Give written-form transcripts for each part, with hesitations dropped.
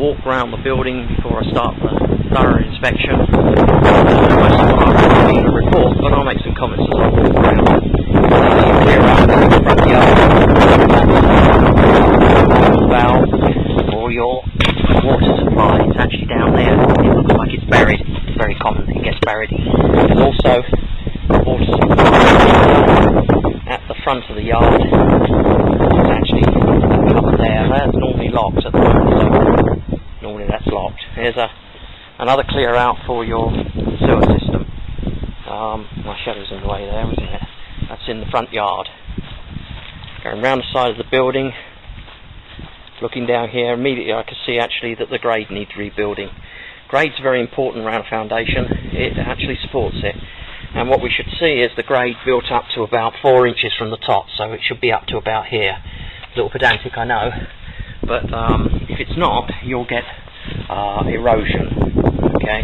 walk around the building before I start the thorough inspection. Most of what I'll be in the report, but I'll make some comments as I walk around. Clear out the front yard, valve for your water supply. It's actually down there. It looks like it's buried. It's very common, it gets buried. There's also a water supply at the front of the yard. It's actually up there. That's normally locked at the moment, so normally that's locked. Here's another clear out for your sewer system. My shadow's in the way there, isn't it? That's in the front yard. Going round the side of the building, looking down here, immediately I can see actually that the grade needs rebuilding. Grade's very important around a foundation. It actually supports it. And what we should see is the grade built up to about 4 inches from the top, so it should be up to about here. A little pedantic, I know, but if it's not, you'll get erosion. Okay.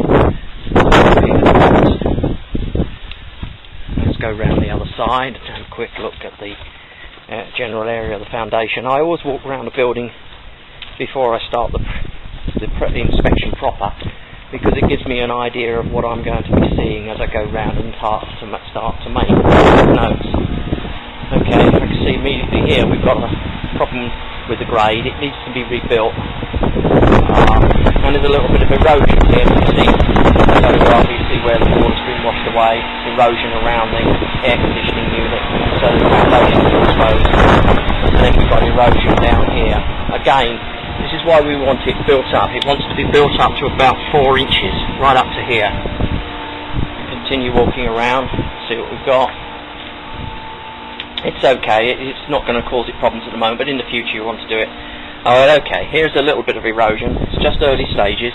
Let's go round the other side and have a quick look at the general area of the foundation. I always walk around the building before I start the inspection proper, because it gives me an idea of what I'm going to be seeing as I go round and start to make notes. Okay, I can see immediately here we've got a problem with the grade. It needs to be rebuilt, and there's a little bit of erosion here. You see the photograph, you see where the water's been washed away, erosion around the air conditioning unit, so the foundation is exposed, and then we've got erosion down here. Again, this is why we want it built up. It wants to be built up to about 4 inches, right up to here. Continue walking around, see what we've got. It's okay, it's not going to cause it problems at the moment, but in the future you want to do it. Alright, okay, here's a little bit of erosion. It's just early stages,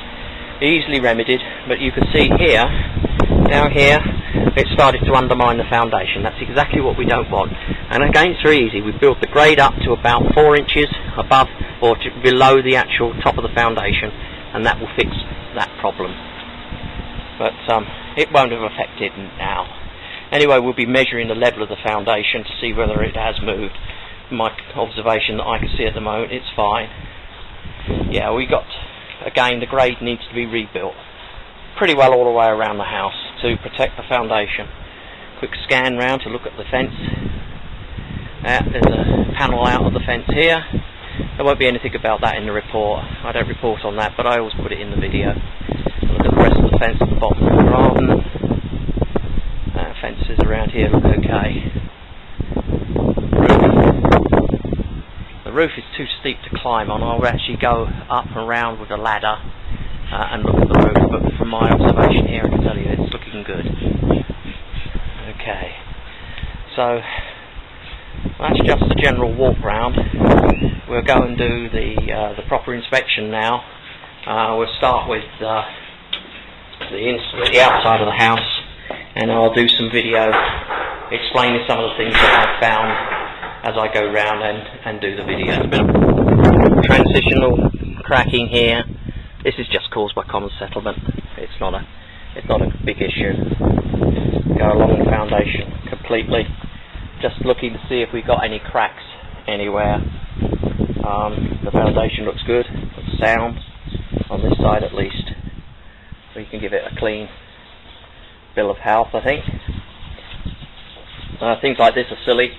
easily remedied, but you can see here, down here, it started to undermine the foundation. That's exactly what we don't want. And again, it's very easy. We build the grade up to about 4 inches above or below the actual top of the foundation, and that will fix that problem. But it won't have affected now. Anyway, we'll be measuring the level of the foundation to see whether it has moved. My observation that I can see at the moment, it's fine. Yeah, again, the grade needs to be rebuilt pretty well all the way around the house to protect the foundation. Quick scan round to look at the fence. There's a panel out of the fence here. There won't be anything about that in the report. I don't report on that, but I always put it in the video. Look at the rest of the fence at the bottom of the garden. Fences around here look okay. The roof is too steep to climb on. I'll actually go up and around with a ladder and look at the roof, but from my observation here I can tell you it's looking good. Okay, so that's just the general walk round. We'll go and do the proper inspection now. We'll start with the outside of the house, and I'll do some video explaining some of the things that I've found as I go round and do the video. There's a bit of transitional cracking here. This is just caused by common settlement. It's not a big issue. Go along the foundation completely, just looking to see if we got any cracks anywhere. The foundation looks good, looks sound on this side at least. We can give it a clean bill of health, I think. Things like this are silly.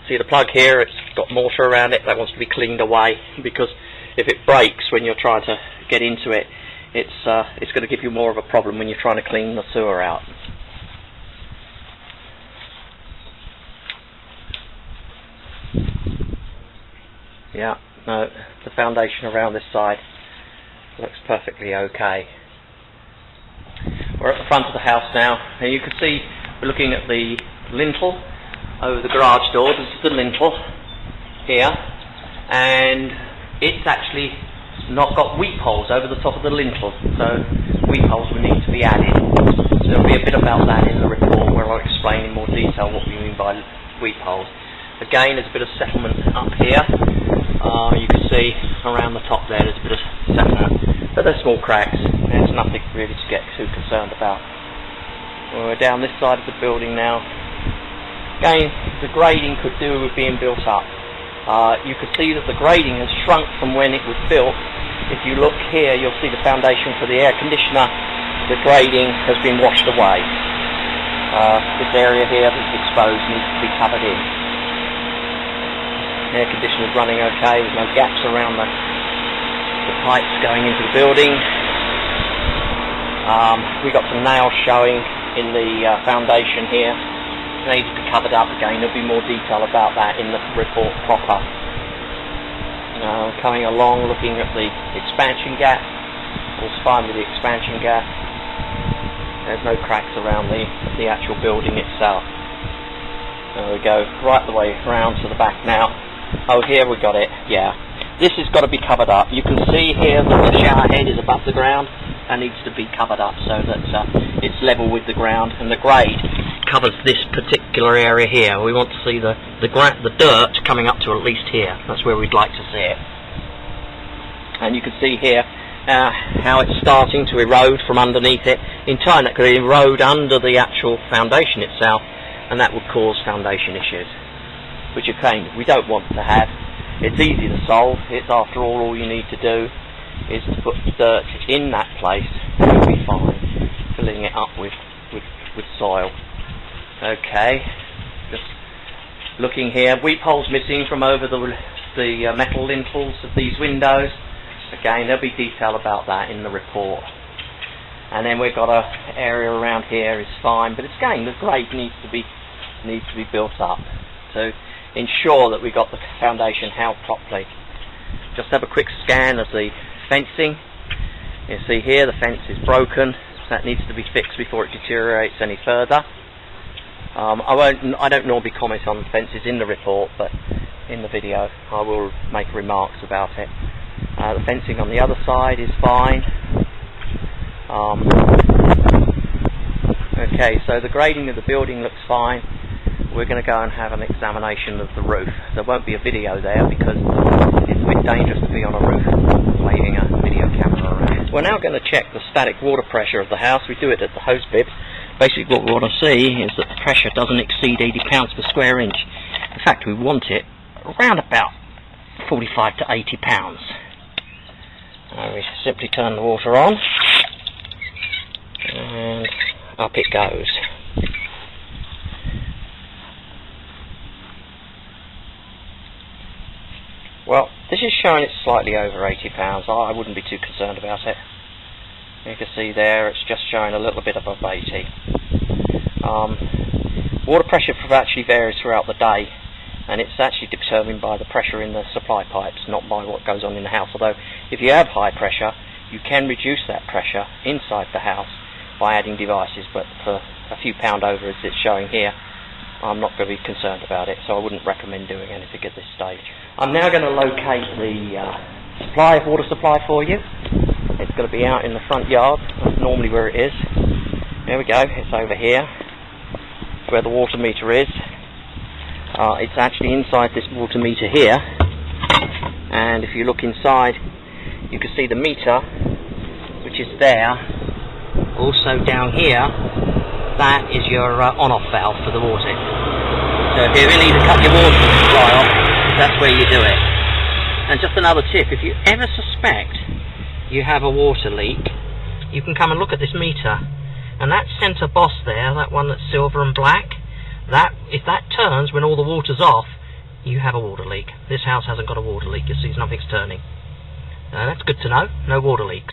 See the plug here, it's got mortar around it, that wants to be cleaned away, because if it breaks when you're trying to get into it, it's going to give you more of a problem when you're trying to clean the sewer out. Yeah, no, the foundation around this side looks perfectly okay. We're at the front of the house now, and you can see we're looking at the lintel over the garage door. This is the lintel here, and it's actually not got weep holes over the top of the lintel, so weep holes will need to be added. So there'll be a bit about that in the report where I'll explain in more detail what we mean by weep holes. Again, there's a bit of settlement up here. You can see around the top there's a bit of settlement, but they're small cracks. There's nothing really to get too concerned about. We're down this side of the building now. Again, the grading could do with being built up. You can see that the grading has shrunk from when it was built if you look here, you'll see the foundation for the air conditioner. The grading has been washed away. This area here that's exposed needs to be covered in. The air conditioner is running okay, there's no gaps around the pipes going into the building. We got some nails showing in the foundation here. They need to be covered up again. There'll be more detail about that in the report proper. Coming along, looking at the expansion gap. All's fine with the expansion gap. There's no cracks around the actual building itself. There we go, right the way round to the back now. Oh, here we got it, yeah. This has got to be covered up. You can see here that the shower head is above the ground and needs to be covered up so that it's level with the ground, and the grade covers this particular area here. We want to see the dirt coming up to at least here. That's where we'd like to see it. And you can see here how it's starting to erode from underneath it. In time that could erode under the actual foundation itself, and that would cause foundation issues, which again we don't want to have. It's easy to solve. It's after all you need to do is to put dirt in that place and it'll be fine, filling it up with soil. Okay, just looking here, weep holes missing from over the metal lintels of these windows. Again, there'll be detail about that in the report. And then we've got a area around here is fine, but again the grade needs to be built up to ensure that we got the foundation held properly. Just have a quick scan of the fencing. You see here the fence is broken. That needs to be fixed before it deteriorates any further. I don't normally comment on fences in the report, but in the video I will make remarks about it. The fencing on the other side is fine. Okay, so the grading of the building looks fine. We're going to go and have an examination of the roof. There won't be a video there because it's a bit dangerous to be on a roof waving a video camera around. We're now going to check the static water pressure of the house. We do it at the hose bib. Basically what we want to see is that the pressure doesn't exceed 80 pounds per square inch. In fact, we want it around about 45 to 80 pounds. We simply turn the water on and up it goes. Well, this is showing it's slightly over 80 pounds. I wouldn't be too concerned about it. You can see there it's just showing a little bit above 80. Water pressure actually varies throughout the day, and it's actually determined by the pressure in the supply pipes, not by what goes on in the house. Although if you have high pressure, you can reduce that pressure inside the house by adding devices, but for a few pound over as it's showing here, I'm not going to be concerned about it, so I wouldn't recommend doing anything at this stage. I'm now going to locate the water supply for you. It's going to be out in the front yard. That's normally where it is. There we go, it's over here. It's where the water meter is. It's actually inside this water meter here, and if you look inside you can see the meter, which is there. Also down here, that is your on-off valve for the water. So if you really need to cut your water supply off, that's where you do it. And just another tip, if you ever suspect you have a water leak, you can come and look at this meter, and that centre boss there, that one that's silver and black, if that turns when all the water's off, you have a water leak. This house hasn't got a water leak. You see, nothing's turning. That's good to know. No water leaks.